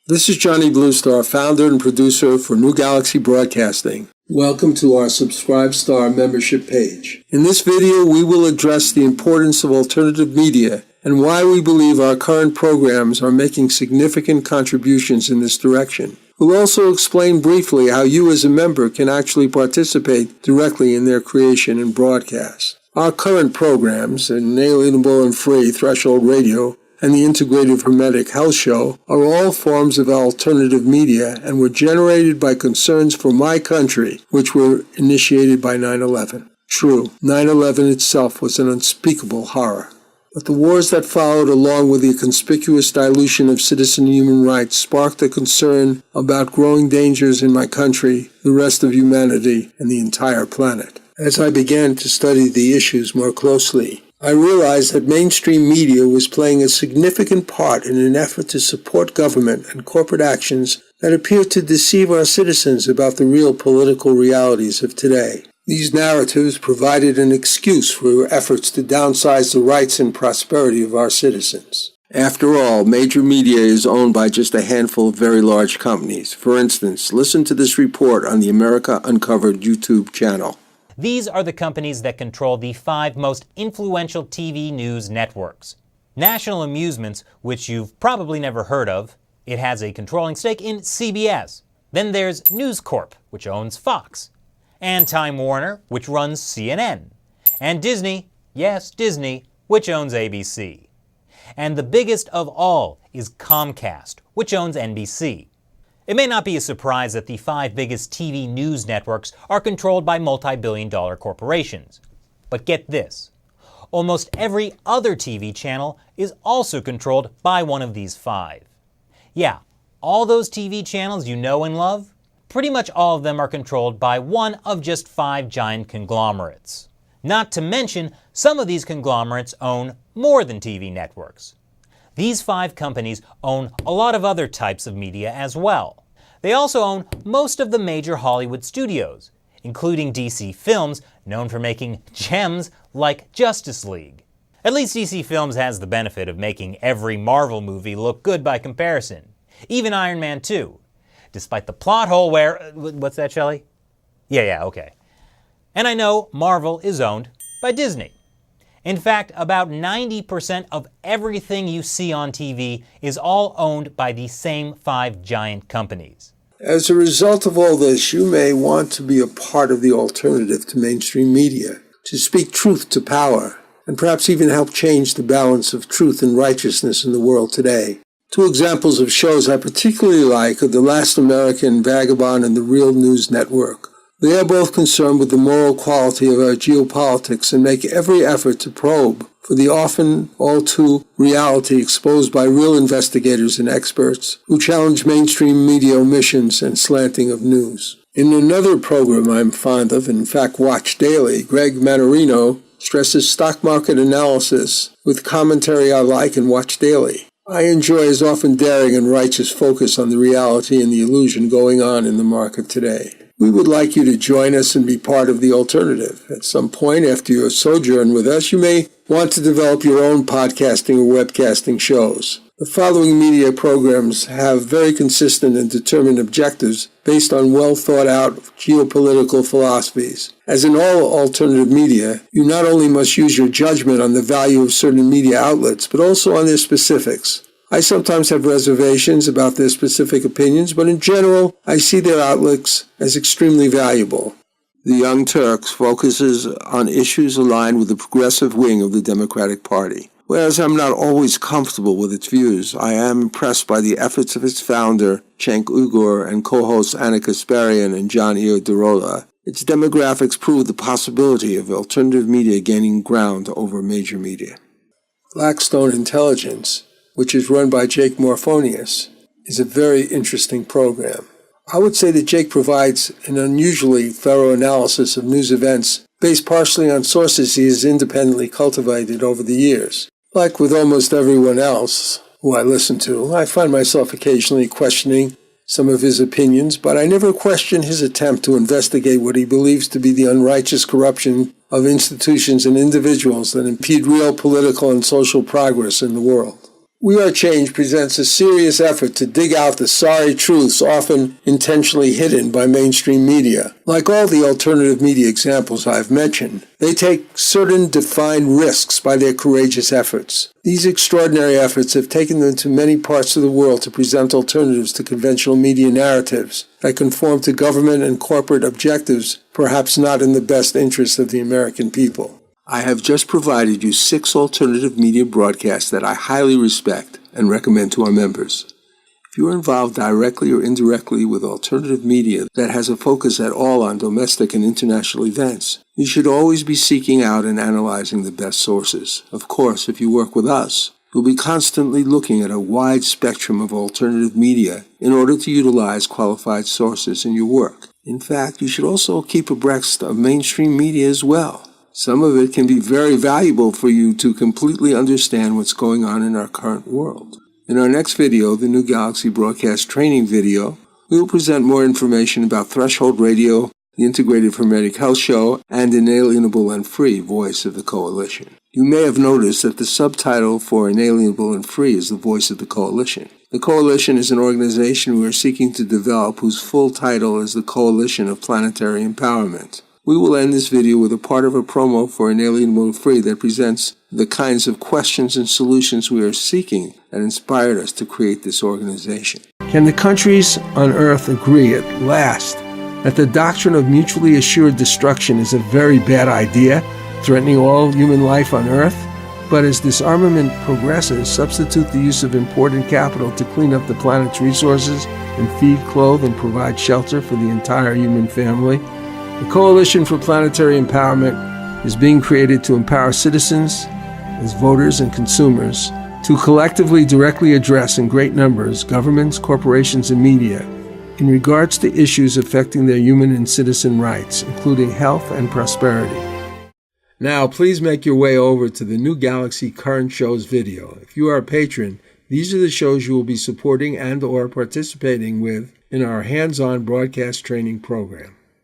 This is Johnny Bluestar, founder and producer for New Galaxy Broadcasting. Welcome to our Subscribe Star membership page. In this video, we will address the importance of alternative media and why we believe our current programs are making significant contributions in this direction. We'll also explain briefly how you as a member can actually participate directly in their creation and broadcast. Our current programs, Inalienable and Free, Threshold Radio, and the Integrative Hermetic Health Show are all forms of alternative media and were generated by concerns for my country, which were initiated by 9/11. True, 9/11 itself was an unspeakable horror. But the wars that followed, along with the conspicuous dilution of citizen human rights, sparked a concern about growing dangers in my country, the rest of humanity, and the entire planet. As I began to study the issues more closely, I realized that mainstream media was playing a significant part in an effort to support government and corporate actions that appear to deceive our citizens about the real political realities of today. These narratives provided an excuse for efforts to downsize the rights and prosperity of our citizens. After all, major media is owned by just a handful of very large companies. For instance, listen to this report on the America Uncovered YouTube channel. These are the companies that control the 5 most influential TV news networks. National Amusements, which you've probably never heard of, it has a controlling stake in CBS. Then there's News Corp, which owns Fox. And Time Warner, which runs CNN. And Disney, yes, Disney, which owns ABC. And the biggest of all is Comcast, which owns NBC. It may not be a surprise that the 5 biggest TV news networks are controlled by multi-billion-dollar corporations. But get this, almost every other TV channel is also controlled by one of these 5. Yeah, all those TV channels you know and love, pretty much all of them are controlled by one of just 5 giant conglomerates. Not to mention, some of these conglomerates own more than TV networks. These 5 companies own a lot of other types of media as well. They also own most of the major Hollywood studios, including DC Films, known for making gems like Justice League. At least DC Films has the benefit of making every Marvel movie look good by comparison, even Iron Man 2, despite the plot hole where... what's that, Shelley? Yeah, okay. And I know Marvel is owned by Disney. In fact, about 90% of everything you see on TV is all owned by the same 5 giant companies. As a result of all this, you may want to be a part of the alternative to mainstream media, to speak truth to power, and perhaps even help change the balance of truth and righteousness in the world today. 2 examples of shows I particularly like are The Last American Vagabond and The Real News Network. They are both concerned with the moral quality of our geopolitics and make every effort to probe for the often all too reality exposed by real investigators and experts who challenge mainstream media omissions and slanting of news. In another program I'm fond of, in fact watch daily, Greg Mannarino stresses stock market analysis with commentary I like and watch daily. I enjoy his often daring and righteous focus on the reality and the illusion going on in the market today. We would like you to join us and be part of the alternative. At some point after your sojourn with us, you may want to develop your own podcasting or webcasting shows. The following media programs have very consistent and determined objectives based on well-thought-out geopolitical philosophies. As in all alternative media, you not only must use your judgment on the value of certain media outlets, but also on their specifics. I sometimes have reservations about their specific opinions, but in general, I see their outlooks as extremely valuable. The Young Turks focuses on issues aligned with the progressive wing of the Democratic Party. Whereas I'm not always comfortable with its views, I am impressed by the efforts of its founder, Cenk Uygur, and co-hosts Ana Kasparian and John Iadarola. Its demographics prove the possibility of alternative media gaining ground over major media. Blackstone Intelligence, which is run by Jake Morphonius, is a very interesting program. I would say that Jake provides an unusually thorough analysis of news events based partially on sources he has independently cultivated over the years. Like with almost everyone else who I listen to, I find myself occasionally questioning some of his opinions, but I never question his attempt to investigate what he believes to be the unrighteous corruption of institutions and individuals that impede real political and social progress in the world. We Are Change presents a serious effort to dig out the sorry truths often intentionally hidden by mainstream media. Like all the alternative media examples I've mentioned, they take certain defined risks by their courageous efforts. These extraordinary efforts have taken them to many parts of the world to present alternatives to conventional media narratives that conform to government and corporate objectives, perhaps not in the best interest of the American people. I have just provided you 6 alternative media broadcasts that I highly respect and recommend to our members. If you are involved directly or indirectly with alternative media that has a focus at all on domestic and international events, you should always be seeking out and analyzing the best sources. Of course, if you work with us, you'll be constantly looking at a wide spectrum of alternative media in order to utilize qualified sources in your work. In fact, you should also keep abreast of mainstream media as well. Some of it can be very valuable for you to completely understand what's going on in our current world. In our next video, the New Galaxy Broadcast Training video, we will present more information about Threshold Radio, the Integrated Hermetic Health Show, and Inalienable and Free, Voice of the Coalition. You may have noticed that the subtitle for Inalienable and Free is the Voice of the Coalition. The Coalition is an organization we are seeking to develop whose full title is the Coalition of Planetary Empowerment. We will end this video with a part of a promo for Inalienable and Free that presents the kinds of questions and solutions we are seeking that inspired us to create this organization. Can the countries on Earth agree at last that the doctrine of mutually assured destruction is a very bad idea, threatening all human life on Earth? But as disarmament progresses, substitute the use of imported capital to clean up the planet's resources and feed, clothe, and provide shelter for the entire human family. The Coalition for Planetary Empowerment is being created to empower citizens as voters and consumers to collectively directly address in great numbers governments, corporations, and media in regards to issues affecting their human and citizen rights, including health and prosperity. Now, please make your way over to the New Galaxy Current Shows video. If you are a patron, these are the shows you will be supporting and/or participating with in our hands-on broadcast training program.